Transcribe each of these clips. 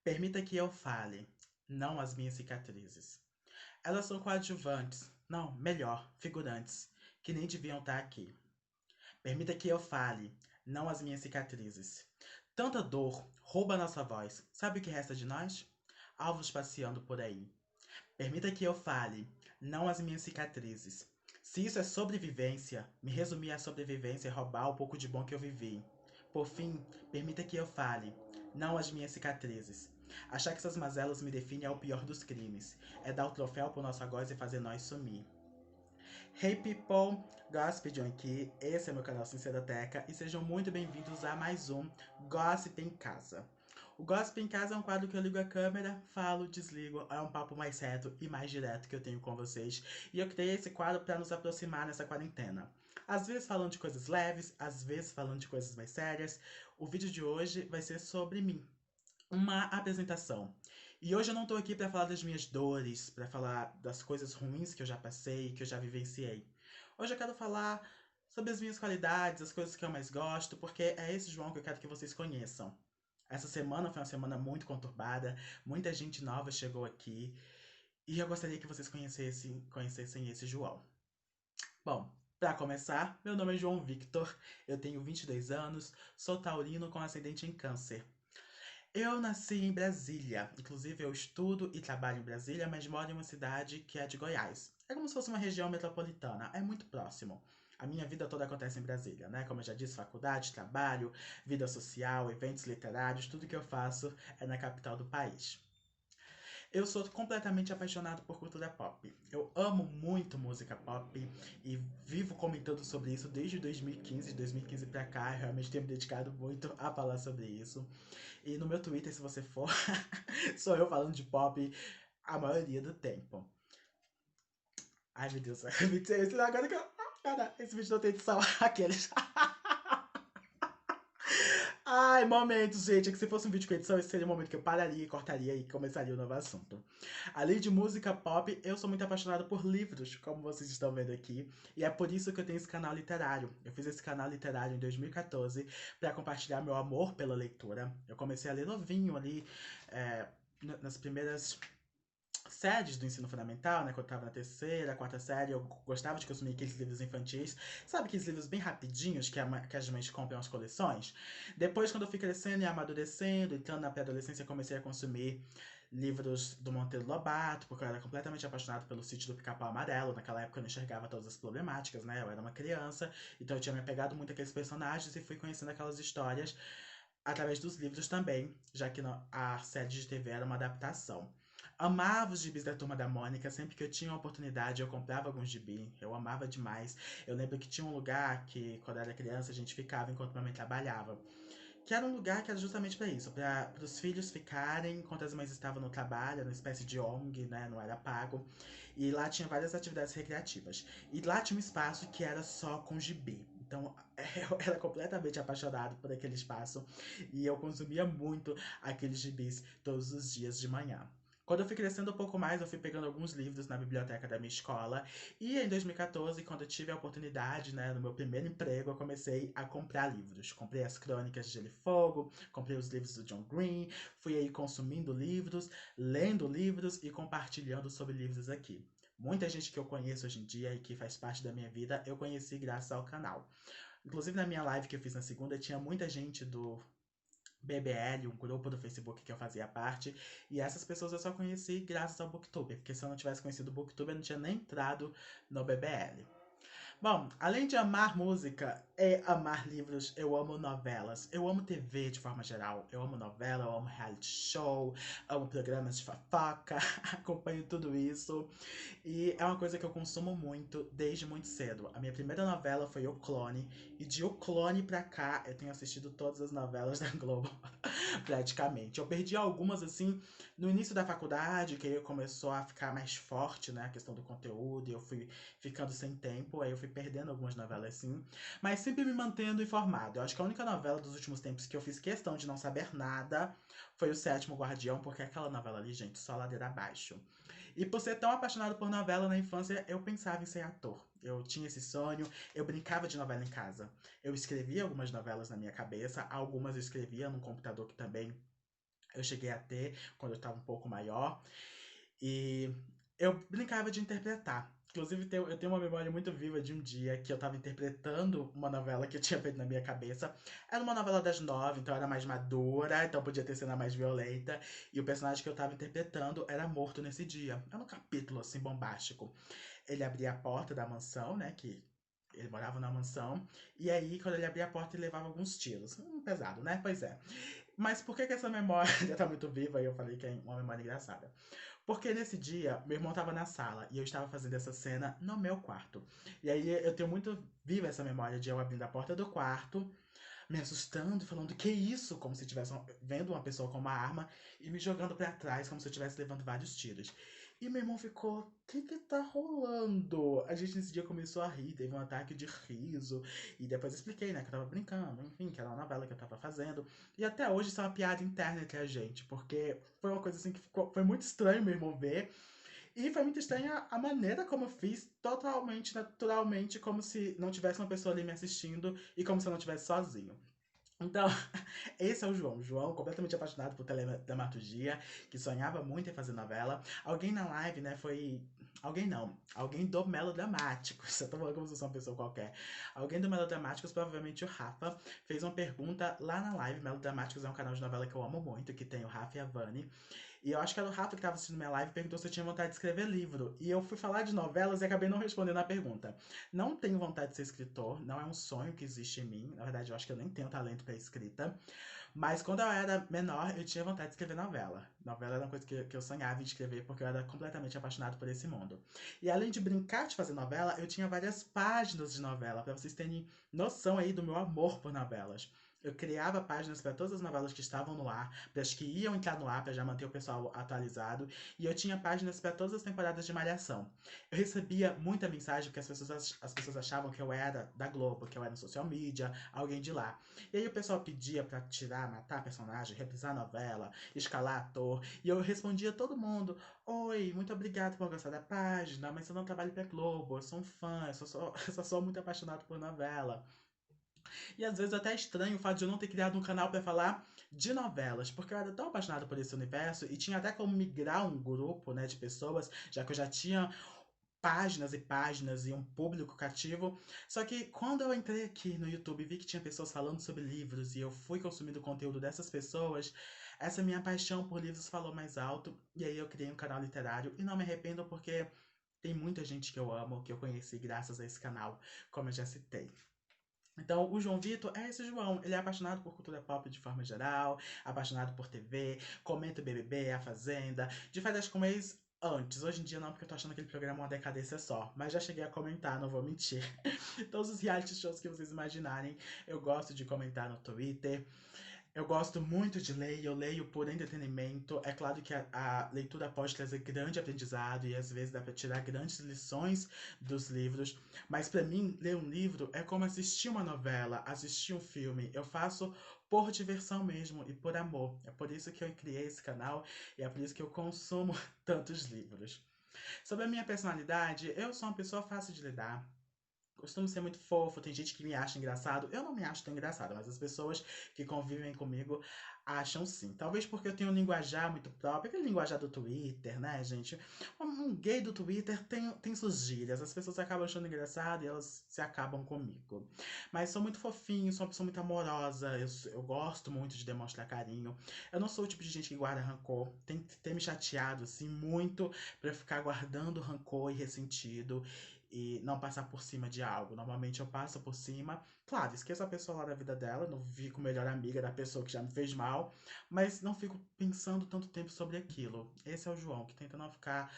Permita que eu fale, não as minhas cicatrizes. Elas são coadjuvantes, não, melhor, figurantes, que nem deviam estar aqui. Permita que eu fale, não as minhas cicatrizes. Tanta dor rouba nossa voz. Sabe o que resta de nós? Alvos passeando por aí. Permita que eu fale, não as minhas cicatrizes. Se isso é sobrevivência, me resumir à sobrevivência e roubar o pouco de bom que eu vivi. Por fim, permita que eu fale, não as minhas cicatrizes. Achar que essas mazelas me definem é o pior dos crimes. É dar o troféu pro nosso algoz e fazer nós sumir. Hey people, Gossip John aqui, esse é meu canal Sinceroteca e sejam muito bem-vindos a mais um Gossip em Casa. O Gossip em Casa é um quadro que eu ligo a câmera, falo, desligo, é um papo mais reto e mais direto que eu tenho com vocês. E eu criei esse quadro para nos aproximar nessa quarentena. Às vezes falando de coisas leves, às vezes falando de coisas mais sérias. O vídeo de hoje vai ser sobre mim, uma apresentação. E hoje eu não tô aqui pra falar das minhas dores, pra falar das coisas ruins que eu já passei, que eu já vivenciei. Hoje eu quero falar sobre as minhas qualidades, as coisas que eu mais gosto, porque é esse João que eu quero que vocês conheçam. Essa semana foi uma semana muito conturbada, muita gente nova chegou aqui, e eu gostaria que vocês conhecessem esse João. Bom, para começar, meu nome é João Victor, eu tenho 22 anos, sou taurino com ascendente em câncer. Eu nasci em Brasília. Inclusive, eu estudo e trabalho em Brasília, mas moro em uma cidade que é de Goiás. É como se fosse uma região metropolitana, é muito próximo. A minha vida toda acontece em Brasília, né? Como eu já disse, faculdade, trabalho, vida social, eventos literários, tudo que eu faço é na capital do país. Eu sou completamente apaixonado por cultura pop. Eu amo muito música pop e vivo comentando sobre isso desde 2015, de 2015 pra cá. Eu realmente tenho me dedicado muito a falar sobre isso. E no meu Twitter, se você for, sou eu falando de pop a maioria do tempo. Ai, meu Deus, agora que eu. Cara, esse vídeo não tem edição. Aqueles. Ai, momentos, gente. É que se fosse um vídeo com edição, esse seria o momento que eu pararia, cortaria e começaria o novo assunto. Além de música pop, eu sou muito apaixonado por livros, como vocês estão vendo aqui. E é por isso que eu tenho esse canal literário. Eu fiz esse canal literário em 2014 para compartilhar meu amor pela leitura. Eu comecei a ler novinho ali, é, nas primeiras séries do ensino fundamental, né? Quando eu tava na terceira, quarta série, eu gostava de consumir aqueles livros infantis. Sabe aqueles livros bem rapidinhos que as mães compram as coleções? Depois, quando eu fui crescendo e amadurecendo, entrando na pré-adolescência, eu comecei a consumir livros do Monteiro Lobato, porque eu era completamente apaixonado pelo Sítio do Pica-Pau Amarelo. Naquela época eu não enxergava todas as problemáticas, né? Eu era uma criança, então eu tinha me apegado muito àqueles personagens e fui conhecendo aquelas histórias através dos livros também, já que a série de TV era uma adaptação. Amava os gibis da Turma da Mônica, sempre que eu tinha uma oportunidade eu comprava alguns gibis, eu amava demais. Eu lembro que tinha um lugar que, quando eu era criança, a gente ficava enquanto minha mãe trabalhava. Que era um lugar que era justamente para isso, para os filhos ficarem enquanto as mães estavam no trabalho, era uma espécie de ONG, né, não era pago. E lá tinha várias atividades recreativas. E lá tinha um espaço que era só com gibi. Então eu era completamente apaixonado por aquele espaço e eu consumia muito aqueles gibis todos os dias de manhã. Quando eu fui crescendo um pouco mais, eu fui pegando alguns livros na biblioteca da minha escola. E em 2014, quando eu tive a oportunidade, né, no meu primeiro emprego, eu comecei a comprar livros. Comprei as Crônicas de Gelo e Fogo, comprei os livros do John Green, fui aí consumindo livros, lendo livros e compartilhando sobre livros aqui. Muita gente que eu conheço hoje em dia e que faz parte da minha vida, eu conheci graças ao canal. Inclusive na minha live que eu fiz na segunda, tinha muita gente do BBL, um grupo do Facebook que eu fazia parte, e essas pessoas eu só conheci graças ao Booktuber, porque se eu não tivesse conhecido o Booktuber, eu não tinha nem entrado no BBL. Bom, além de amar música e amar livros, eu amo novelas. Eu amo TV de forma geral. Eu amo novela, eu amo reality show, amo programas de fofoca, acompanho tudo isso. E é uma coisa que eu consumo muito desde muito cedo. A minha primeira novela foi O Clone, e de O Clone pra cá eu tenho assistido todas as novelas da Globo, praticamente. Eu perdi algumas assim no início da faculdade, que aí começou a ficar mais forte, né, a questão do conteúdo, e eu fui ficando sem tempo, aí eu fui perdendo algumas novelas assim, mas sempre me mantendo informado. Eu acho que a única novela dos últimos tempos que eu fiz questão de não saber nada foi O Sétimo Guardião, porque aquela novela ali, gente, só ladeira abaixo. E por ser tão apaixonado por novela na infância, eu pensava em ser ator. Eu tinha esse sonho, eu brincava de novela em casa. Eu escrevia algumas novelas na minha cabeça, algumas eu escrevia num computador que também Eu cheguei a ter quando eu tava um pouco maior. E eu brincava de interpretar. Inclusive, eu tenho uma memória muito viva de um dia que eu tava interpretando uma novela que eu tinha feito na minha cabeça. Era uma novela das 9, então era mais madura, então podia ter cena mais violenta. E o personagem que eu tava interpretando era morto nesse dia. Era um capítulo, assim, bombástico. Ele abria a porta da mansão, né, que ele morava na mansão. E aí, quando ele abria a porta, ele levava alguns tiros. Pesado, né? Pois é. Mas por que essa memória tá muito viva? E eu falei que é uma memória engraçada. Porque nesse dia, meu irmão tava na sala e eu estava fazendo essa cena no meu quarto. E aí eu tenho muito viva essa memória de eu abrindo a porta do quarto, me assustando, falando que isso, como se estivesse vendo uma pessoa com uma arma e me jogando pra trás, como se eu estivesse levando vários tiros. E meu irmão ficou, o que tá rolando? A gente nesse dia começou a rir, teve um ataque de riso. E depois eu expliquei, né, que eu tava brincando, enfim, que era uma novela que eu tava fazendo. E até hoje isso é uma piada interna entre a gente, porque foi uma coisa assim que foi muito estranho meu irmão ver. E foi muito estranha a maneira como eu fiz, totalmente naturalmente, como se não tivesse uma pessoa ali me assistindo e como se eu não estivesse sozinho. Então, esse é o João. João, completamente apaixonado por teledramaturgia, que sonhava muito em fazer novela. Alguém na live, né, foi. Alguém não. Alguém do Melodramáticos. Eu tô falando como se fosse uma pessoa qualquer. Alguém do Melodramáticos, provavelmente o Rafa, fez uma pergunta lá na live. Melodramáticos é um canal de novela que eu amo muito, que tem o Rafa e a Vani. E eu acho que era o Rafa que tava assistindo minha live e perguntou se eu tinha vontade de escrever livro. E eu fui falar de novelas e acabei não respondendo a pergunta. Não tenho vontade de ser escritor, não é um sonho que existe em mim. Na verdade, eu acho que eu nem tenho talento para escrita. Mas quando eu era menor, eu tinha vontade de escrever novela. Novela era uma coisa que eu sonhava em escrever porque eu era completamente apaixonado por esse mundo. E além de brincar de fazer novela, eu tinha várias páginas de novela, para vocês terem noção aí do meu amor por novelas. Eu criava páginas para todas as novelas que estavam no ar, para as que iam entrar no ar, para já manter o pessoal atualizado. E eu tinha páginas para todas as temporadas de Malhação. Eu recebia muita mensagem porque as pessoas achavam que eu era da Globo, que eu era no social media, alguém de lá. E aí o pessoal pedia pra tirar, matar personagem, reprisar a novela, escalar ator. E eu respondia a todo mundo: Oi, muito obrigado por gostar da página, mas eu não trabalho pra Globo, eu sou um fã, eu só sou muito apaixonado por novela. E às vezes eu até estranho o fato de eu não ter criado um canal pra falar de novelas, porque eu era tão apaixonado por esse universo e tinha até como migrar um grupo, né, de pessoas, já que eu já tinha páginas e páginas e um público cativo. Só que quando eu entrei aqui no YouTube e vi que tinha pessoas falando sobre livros e eu fui consumindo o conteúdo dessas pessoas, essa minha paixão por livros falou mais alto. E aí eu criei um canal literário e não me arrependo porque tem muita gente que eu amo, que eu conheci graças a esse canal, como eu já citei. Então, o João Vitor é esse João. Ele é apaixonado por cultura pop de forma geral, apaixonado por TV, comenta o BBB, A Fazenda, de férias com ex antes. Hoje em dia não, porque eu tô achando aquele programa uma decadência só. Mas já cheguei a comentar, não vou mentir. Todos os reality shows que vocês imaginarem, eu gosto de comentar no Twitter. Eu gosto muito de ler, eu leio por entretenimento. É claro que a leitura pode trazer grande aprendizado e às vezes dá para tirar grandes lições dos livros, mas para mim, ler um livro é como assistir uma novela, assistir um filme. Eu faço por diversão mesmo e por amor. É por isso que eu criei esse canal e é por isso que eu consumo tantos livros. Sobre a minha personalidade, eu sou uma pessoa fácil de lidar. Costumo ser muito fofo, tem gente que me acha engraçado. Eu não me acho tão engraçado, mas as pessoas que convivem comigo acham sim. Talvez porque eu tenho um linguajar muito próprio, aquele linguajar do Twitter, né, gente? Um gay do Twitter tem suas gírias, as pessoas acabam achando engraçado e elas se acabam comigo. Mas sou muito fofinho, sou uma pessoa muito amorosa, eu gosto muito de demonstrar carinho. Eu não sou o tipo de gente que guarda rancor, tem que ter me chateado, assim, muito pra eu ficar guardando rancor e ressentido e não passar por cima de algo. Normalmente eu passo por cima. Claro, esqueço a pessoa lá da vida dela, não fico melhor amiga da pessoa que já me fez mal, mas não fico pensando tanto tempo sobre aquilo. Esse é o João, que tenta não ficar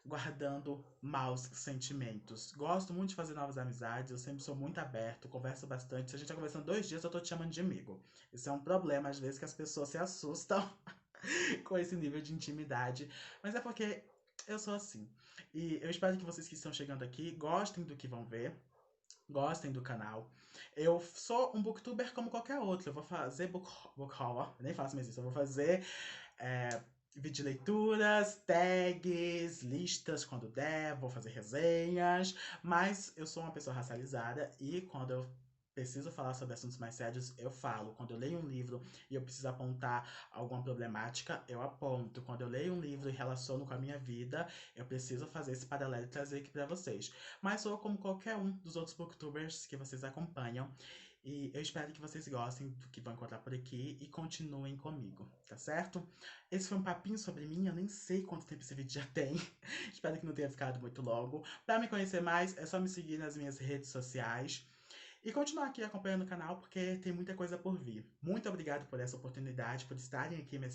guardando maus sentimentos. Gosto muito de fazer novas amizades, eu sempre sou muito aberto, converso bastante. Se a gente tá conversando 2 dias, eu tô te chamando de amigo. Isso é um problema, às vezes, que as pessoas se assustam com esse nível de intimidade. Mas é porque eu sou assim. E eu espero que vocês que estão chegando aqui gostem do que vão ver, gostem do canal. Eu sou um booktuber como qualquer outro. Eu vou fazer book haul, ó, eu nem faço mais isso. Eu vou fazer é, vídeo leituras, tags, listas quando der, vou fazer resenhas. Mas eu sou uma pessoa racializada e quando eu preciso falar sobre assuntos mais sérios, eu falo. Quando eu leio um livro e eu preciso apontar alguma problemática, eu aponto. Quando eu leio um livro e relaciono com a minha vida, eu preciso fazer esse paralelo e trazer aqui pra vocês. Mas sou como qualquer um dos outros booktubers que vocês acompanham. E eu espero que vocês gostem do que vão encontrar por aqui e continuem comigo, tá certo? Esse foi um papinho sobre mim, eu nem sei quanto tempo esse vídeo já tem. Espero que não tenha ficado muito longo. Pra me conhecer mais, é só me seguir nas minhas redes sociais. E continuar aqui acompanhando o canal, porque tem muita coisa por vir. Muito obrigado por essa oportunidade, por estarem aqui me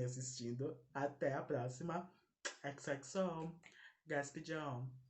assistindo. Até a próxima. XXO. Gasp John.